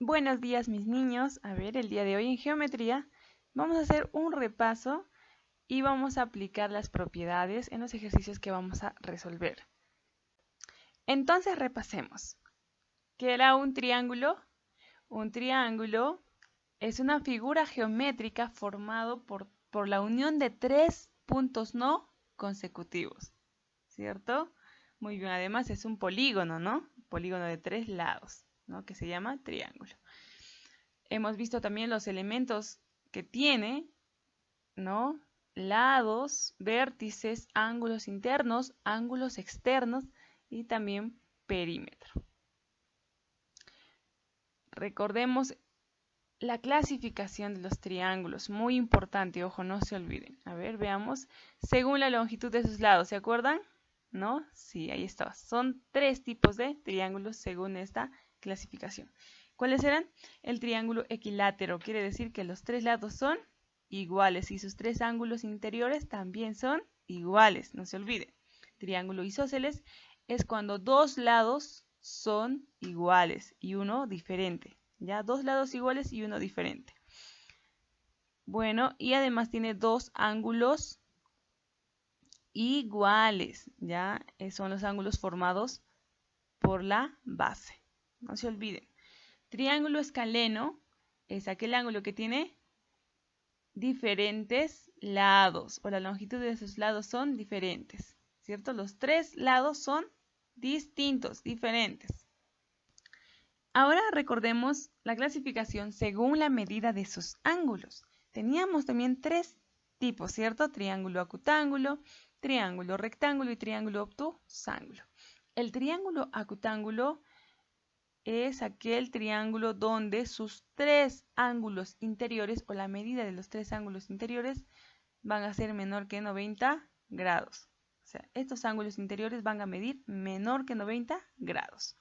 Buenos días mis niños. A ver, el día de hoy en geometría vamos a hacer un repaso y vamos a aplicar las propiedades en los ejercicios que vamos a resolver. Entonces repasemos. ¿Qué era un triángulo? Un triángulo es una figura geométrica formado por la unión de tres puntos no consecutivos, ¿cierto? Muy bien, además es un polígono, ¿no? Polígono de tres lados, ¿no? Que se llama triángulo. Hemos visto también los elementos que tiene, ¿no? Lados, vértices, ángulos internos, ángulos externos y también perímetro. Recordemos la clasificación de los triángulos, muy importante, ojo, no se olviden. A ver, veamos, según la longitud de sus lados, ¿se acuerdan? ¿No? Sí, ahí está. Son tres tipos de triángulos según esta clasificación. ¿Cuáles eran? El triángulo equilátero, quiere decir que los tres lados son iguales y sus tres ángulos interiores también son iguales, no se olvide. Triángulo isósceles es cuando dos lados son iguales y uno diferente, ¿ya? Dos lados iguales y uno diferente. Bueno, y además tiene dos ángulos iguales, ¿ya? Son los ángulos formados por la base. No se olviden. Triángulo escaleno es aquel ángulo que tiene diferentes lados o la longitud de sus lados son diferentes, ¿cierto? Los tres lados son distintos, diferentes. Ahora recordemos la clasificación según la medida de sus ángulos. Teníamos también tres tipos, ¿cierto? Triángulo acutángulo, triángulo rectángulo y triángulo obtusángulo. El triángulo acutángulo es aquel triángulo donde sus tres ángulos interiores o la medida de los tres ángulos interiores van a ser menor que 90 grados. O sea, estos ángulos interiores van a medir menor que 90 grados.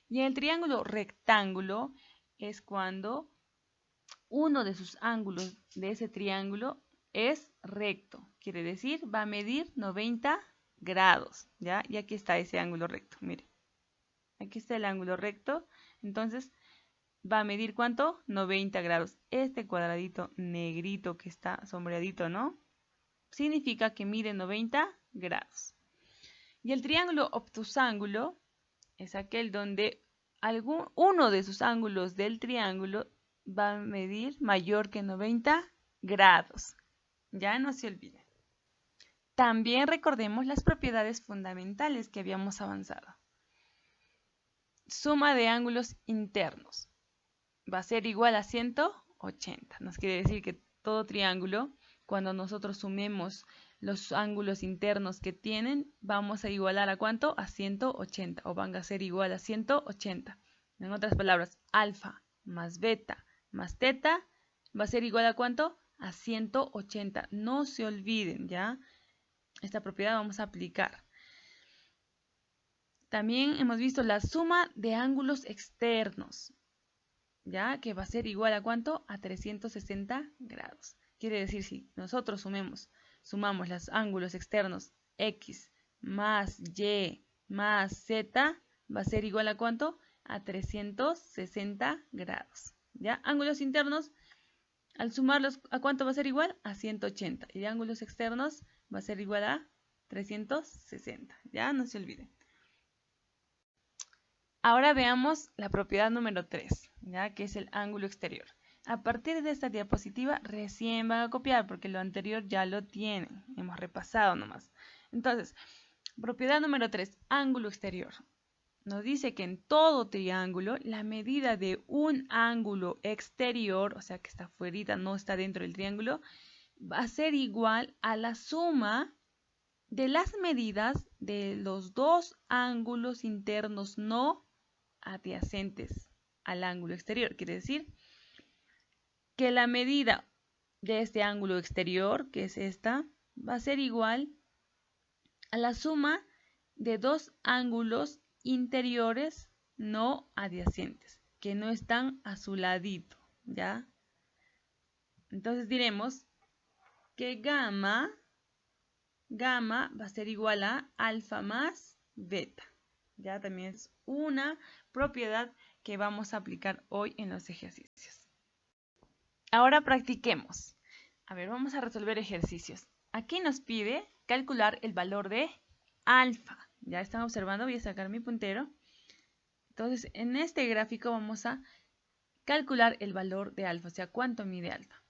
Y el triángulo rectángulo es cuando uno de sus ángulos de ese triángulo es recto. Quiere decir, va a medir 90 grados. ¿Ya? Y aquí está ese ángulo recto. Mire. Aquí está el ángulo recto. Entonces, va a medir ¿cuánto? 90 grados. Este cuadradito negrito que está sombreadito, ¿no? Significa que mide 90 grados. Y el triángulo obtusángulo es aquel donde uno de sus ángulos del triángulo va a medir mayor que 90 grados. Ya no se olviden. También recordemos las propiedades fundamentales que habíamos avanzado. Suma de ángulos internos va a ser igual a 180. Nos quiere decir que todo triángulo, cuando nosotros sumemos los ángulos internos que tienen, vamos a igualar ¿a cuánto? A 180, o van a ser igual a 180. En otras palabras, alfa más beta más teta va a ser igual ¿a cuánto? A 180. No se olviden, ¿ya? Esta propiedad vamos a aplicar. También hemos visto la suma de ángulos externos, ¿ya? Que va a ser igual ¿a cuánto? A 360 grados. Quiere decir, si nosotros sumamos los ángulos externos x más y más z, va a ser igual ¿a cuánto? A 360 grados. ¿Ya? Ángulos internos, al sumarlos, ¿a cuánto va a ser igual? A 180. Y de ángulos externos va a ser igual a 360. ¿Ya? No se olviden. Ahora veamos la propiedad número 3, ¿ya? Que es el ángulo exterior. A partir de esta diapositiva recién van a copiar porque lo anterior ya lo tienen. Hemos repasado nomás. Entonces, propiedad número 3, ángulo exterior. Nos dice que en todo triángulo la medida de un ángulo exterior, o sea que está fuera, no está dentro del triángulo, va a ser igual a la suma de las medidas de los dos ángulos internos no adyacentes al ángulo exterior. Quiere decir que la medida de este ángulo exterior, que es esta, va a ser igual a la suma de dos ángulos interiores no adyacentes, que no están a su ladito, ¿ya? Entonces diremos que gamma va a ser igual a alfa más beta. Ya también es una propiedad que vamos a aplicar hoy en los ejercicios. Ahora practiquemos. A ver, vamos a resolver ejercicios. Aquí nos pide calcular el valor de alfa. Ya están observando, voy a sacar mi puntero. Entonces, en este gráfico vamos a calcular el valor de alfa, o sea, cuánto mide alfa.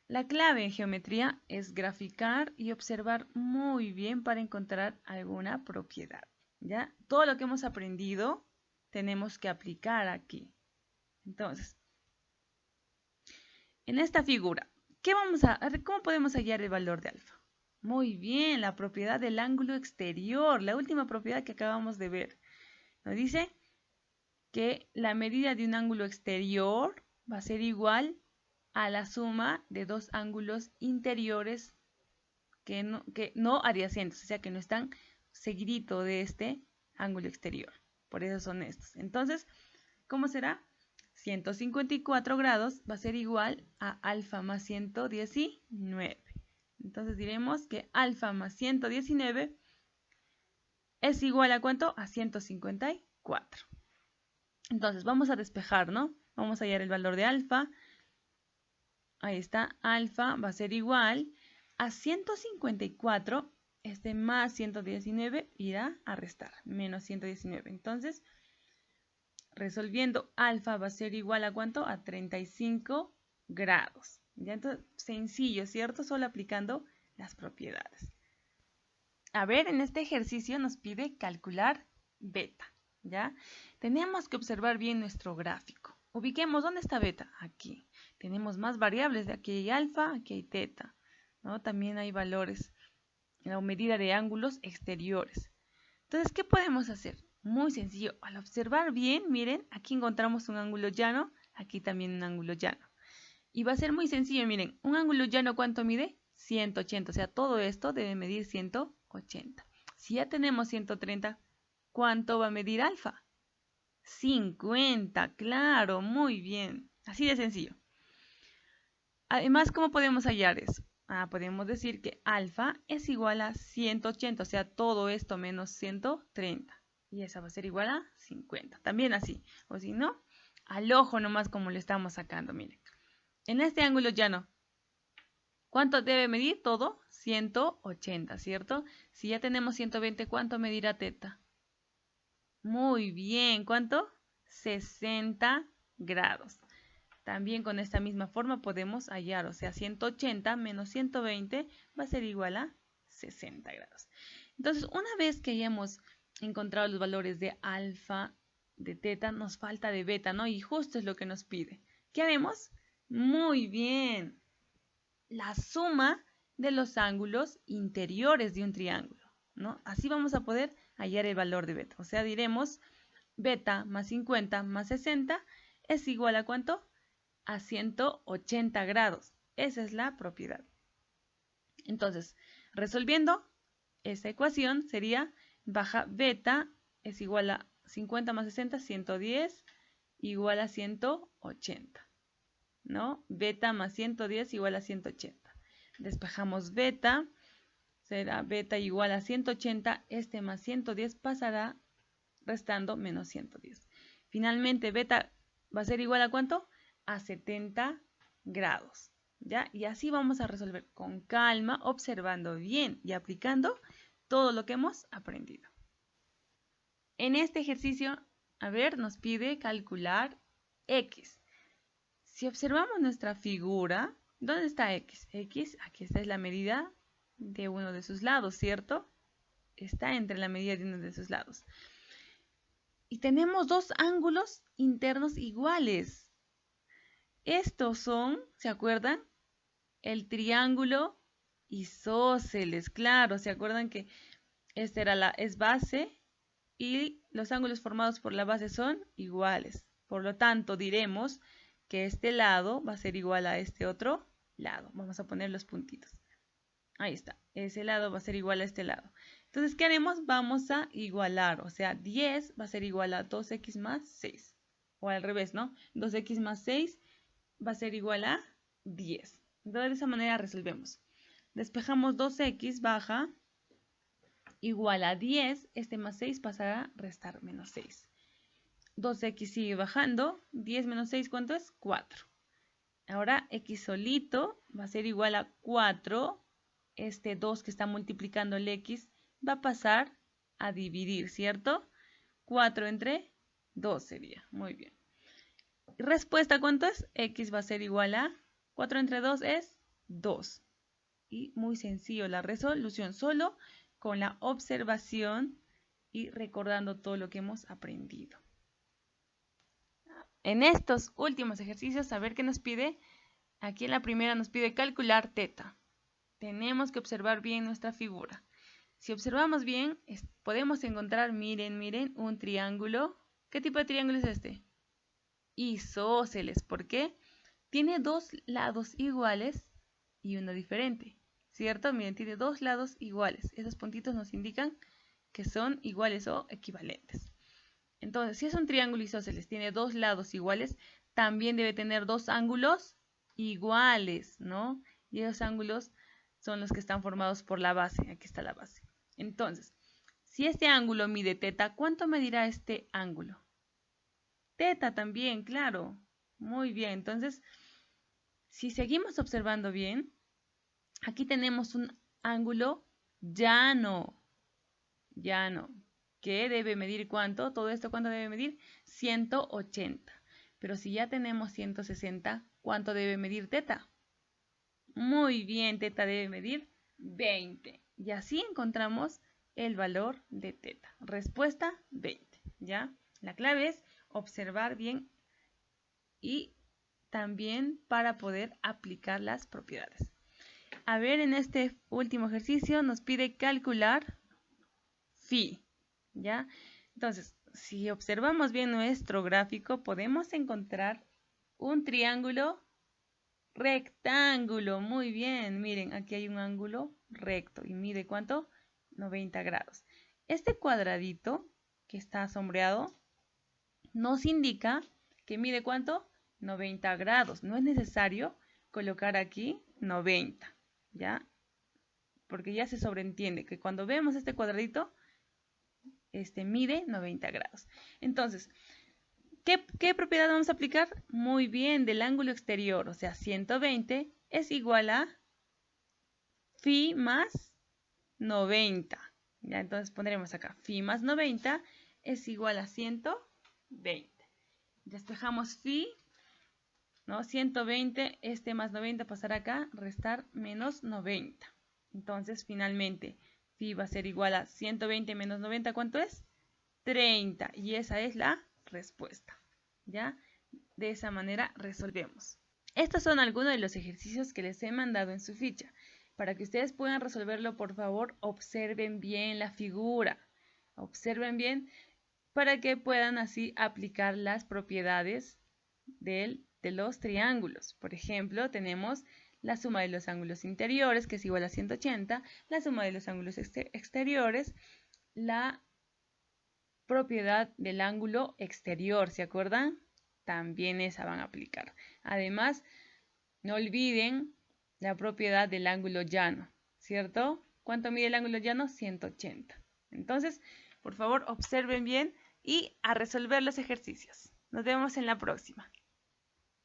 La clave en geometría es graficar y observar muy bien para encontrar alguna propiedad. ¿Ya? Todo lo que hemos aprendido tenemos que aplicar aquí. Entonces, en esta figura, ¿cómo podemos hallar el valor de alfa? Muy bien, la propiedad del ángulo exterior, la última propiedad que acabamos de ver. Nos dice que la medida de un ángulo exterior va a ser igual a la suma de dos ángulos interiores que no adyacentes, o sea que no están seguiditos de este ángulo exterior. Por eso son estos. Entonces, ¿cómo será? 154 grados va a ser igual a alfa más 119. Entonces diremos que alfa más 119 es igual a ¿cuánto? A 154. Entonces vamos a despejar, ¿no? Vamos a hallar el valor de alfa. Ahí está, alfa va a ser igual a 154, más 119 irá a restar, menos 119. Entonces, resolviendo, alfa va a ser igual a ¿cuánto? A 35 grados. Ya, entonces, sencillo, ¿cierto? Solo aplicando las propiedades. A ver, en este ejercicio nos pide calcular beta, ¿ya? Tenemos que observar bien nuestro gráfico. Ubiquemos, ¿dónde está beta? Aquí. Tenemos más variables, aquí hay alfa, aquí hay teta, ¿no? También hay valores, la medida de ángulos exteriores. Entonces, ¿qué podemos hacer? Muy sencillo, al observar bien, miren, aquí encontramos un ángulo llano, aquí también un ángulo llano. Y va a ser muy sencillo, miren, un ángulo llano, ¿cuánto mide? 180, o sea, todo esto debe medir 180. Si ya tenemos 130, ¿cuánto va a medir alfa? 50, claro, muy bien, así de sencillo. Además, ¿cómo podemos hallar eso? Podemos decir que alfa es igual a 180, o sea, todo esto menos 130. Y esa va a ser igual a 50. También así. O si no, al ojo nomás como le estamos sacando, miren. En este ángulo llano, ¿cuánto debe medir todo? 180, ¿cierto? Si ya tenemos 120, ¿cuánto medirá teta? Muy bien, ¿cuánto? 60 grados. También con esta misma forma podemos hallar, o sea, 180 menos 120 va a ser igual a 60 grados. Entonces, una vez que hayamos encontrado los valores de alfa, de teta, nos falta de beta, ¿no? Y justo es lo que nos pide. ¿Qué haremos? Muy bien. La suma de los ángulos interiores de un triángulo, ¿no? Así vamos a poder hallar el valor de beta. O sea, diremos beta más 50 más 60 es igual a ¿cuánto? A 180 grados. Esa es la propiedad. Entonces, resolviendo esta ecuación sería baja beta es igual a 50 más 60, 110, igual a 180. ¿No? Beta más 110 igual a 180. Despejamos beta, será beta igual a 180, más 110 pasará restando menos 110. Finalmente, beta va a ser igual a ¿cuánto? A 70 grados. ¿Ya? Y así vamos a resolver con calma, observando bien y aplicando todo lo que hemos aprendido. En este ejercicio, a ver, nos pide calcular x. Si observamos nuestra figura, ¿dónde está x? X, aquí esta es la medida de uno de sus lados, ¿cierto? Está entre la medida de uno de sus lados. Y tenemos dos ángulos internos iguales. Estos son, ¿se acuerdan? El triángulo isósceles, claro, ¿se acuerdan que esta era es base y los ángulos formados por la base son iguales? Por lo tanto, diremos que este lado va a ser igual a este otro lado. Vamos a poner los puntitos. Ahí está, ese lado va a ser igual a este lado. Entonces, ¿qué haremos? Vamos a igualar, o sea, 10 va a ser igual a 2x más 6. O al revés, ¿no? 2x más 6 va a ser igual a 10. Entonces, de esa manera resolvemos. Despejamos 2x baja igual a 10. Más 6 pasará a restar menos 6. 2x sigue bajando. 10 menos 6, ¿cuánto es? 4. Ahora x solito va a ser igual a 4. Este 2 que está multiplicando el x va a pasar a dividir, ¿cierto? 4 entre 2 sería. Muy bien. Respuesta, ¿cuánto es? X va a ser igual a 4 entre 2 es 2. Y muy sencillo la resolución, solo con la observación y recordando todo lo que hemos aprendido. En estos últimos ejercicios, a ver qué nos pide. Aquí en la primera nos pide calcular teta. Tenemos que observar bien nuestra figura. Si observamos bien, podemos encontrar, miren, un triángulo. ¿Qué tipo de triángulo es este? Isósceles. ¿Por qué? Tiene dos lados iguales y uno diferente, ¿cierto? Miren, tiene dos lados iguales. Esos puntitos nos indican que son iguales o equivalentes. Entonces, si es un triángulo isósceles, tiene dos lados iguales, también debe tener dos ángulos iguales, ¿no? Y esos ángulos son los que están formados por la base. Aquí está la base. Entonces, si este ángulo mide teta, ¿cuánto medirá este ángulo? Teta también, claro. Muy bien. Entonces, si seguimos observando bien, aquí tenemos un ángulo llano. Llano. ¿Qué debe medir cuánto? Todo esto, ¿cuánto debe medir? 180. Pero si ya tenemos 160, ¿cuánto debe medir teta? Muy bien, teta debe medir 20. Y así encontramos el valor de teta. Respuesta 20. ¿Ya? La clave es observar bien y también para poder aplicar las propiedades. A ver, en este último ejercicio nos pide calcular phi. ¿Ya? Entonces, si observamos bien nuestro gráfico, podemos encontrar un triángulo rectángulo. Muy bien, miren, aquí hay un ángulo recto y mide ¿cuánto? 90 grados. Este cuadradito que está sombreado nos indica que mide ¿cuánto? 90 grados. No es necesario colocar aquí 90, ¿ya? Porque ya se sobreentiende que cuando vemos este cuadradito, mide 90 grados. Entonces, ¿qué propiedad vamos a aplicar? Muy bien, del ángulo exterior, o sea, 120 es igual a phi más 90. Ya, entonces pondremos acá, phi más 90 es igual a 120. Despejamos phi, ¿no? 120, más 90 pasará acá, restar menos 90. Entonces, finalmente, phi va a ser igual a 120 menos 90, ¿cuánto es? 30. Y esa es la respuesta. ¿Ya? De esa manera resolvemos. Estos son algunos de los ejercicios que les he mandado en su ficha. Para que ustedes puedan resolverlo, por favor, observen bien la figura. Observen bien para que puedan así aplicar las propiedades de los triángulos. Por ejemplo, tenemos la suma de los ángulos interiores, que es igual a 180, la suma de los ángulos exteriores, la propiedad del ángulo exterior, ¿se acuerdan? También esa van a aplicar. Además, no olviden la propiedad del ángulo llano, ¿cierto? ¿Cuánto mide el ángulo llano? 180. Entonces, por favor, observen bien y a resolver los ejercicios. Nos vemos en la próxima.